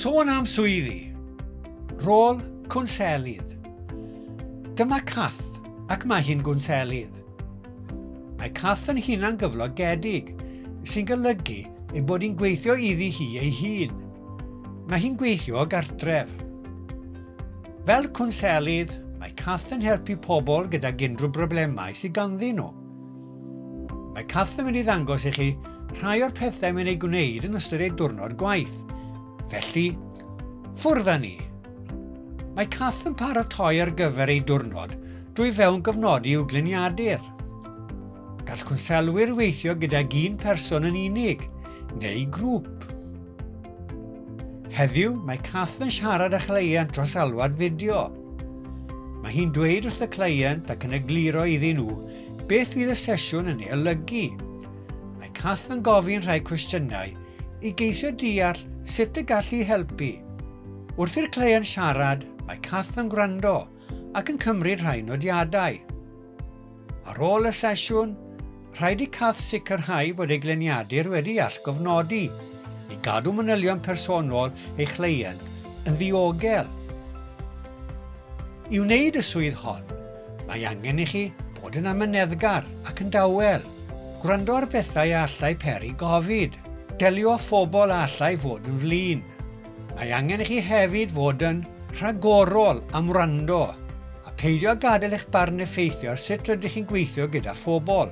Sôn am swyddi. Rôl Cwnselydd. Dyma Cath ac mae hi'n gwnselydd. Mae Cath yn hunan gyflogedig sy'n golygu ei bod hi'n gweithio iddi hi ei hun. Mae hi'n gweithio o gartref. Fel cwnselydd, mae Cath yn helpu pobl gyda unrhyw broblemau sydd ganddi nhw. Mae Cath yn mynd i ddangos i chi rhai o'r pethau mae'n ei gwneud yn ystod ei diwrnod gwaith. Felly, ffwrdd â ni. Mae Cath yn paratoi ar gyfer ei diwrnod drwy fewn gofnodi i'w gliniadur. Gall cwnselwyr weithio gydag un person yn unig, neu grŵp. Heddiw, mae Cath yn siarad â chleiant dros alwad fideo. Mae hi'n dweud wrth y cleiant ac yn egluro iddyn nhw beth fydd y sesiwn yn ei olygu. Mae Cath yn gofyn rhai cwestiynau i geisio deall sut y gallu helpu. Wrth i'r cleiant siarad, mae Cath yn gwrando ac yn cymryd rhai nodiadau. Ar ôl y sesiwn, rhaid i Cath sicrhau bod ei gliniadur wedi all gofnodi i gadw manylion personol ei chleiant yn ddiogel. I wneud y swydd hon, mae angen i chi bod yn amyneddgar ac yn dawel, gwrando ar bethau a allai peri gofid, delio â phobl a allai fod yn flin. Mae angen i chi hefyd fod yn rhagorol am wrando a peidio gadael eich barn effeithio ar sut rydych chi'n gweithio gyda phobl.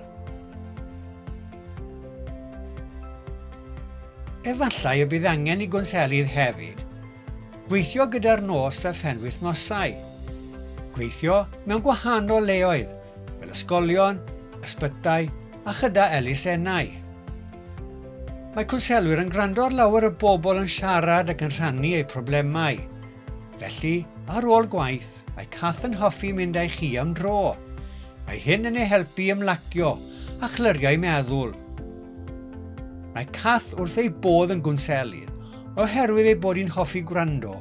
Efallai y bydd angen i gwnselydd hefyd gweithio gyda'r nos a phenwythnosau. Gweithio mewn gwahanol leoedd fel ysgolion, ysbytau a chyda elusennau. Mae cwnselwyr yn gwrando ar lawer y bobl yn siarad ac yn rhannu eu problemau. Felly, ar ôl gwaith, mae Cath yn hoffi mynd â'i chi am dro. Mae hyn yn ei helpu ymlacio a chlyriau meddwl. Mae Cath wrth ei bodd yn gwnselydd oherwydd ei bod hi'n hoffi gwrando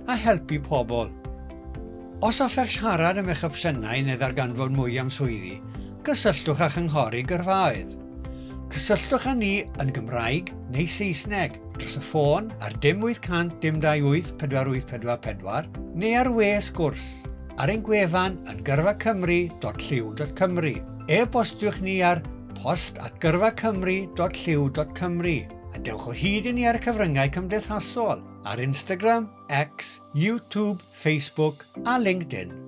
a helpu pobl. Os hoffech siarad am eich opsiynau neu ddarganfod mwy am swyddi, cysylltwch â chynghori gyrfaoedd. Cysylltwch â ni yn Gymraeg neu Saesneg dros y ffôn ar 0800 228 4844 neu ar we sgwrs ar ein gwefan yn gyrfacymru.lliw.cymru. E-bostiwch ni ar post@gyrfacymru.lliw.cymru a dewch o hyd i ni ar y cyfryngau cymdeithasol ar Instagram, X, YouTube, Facebook a LinkedIn.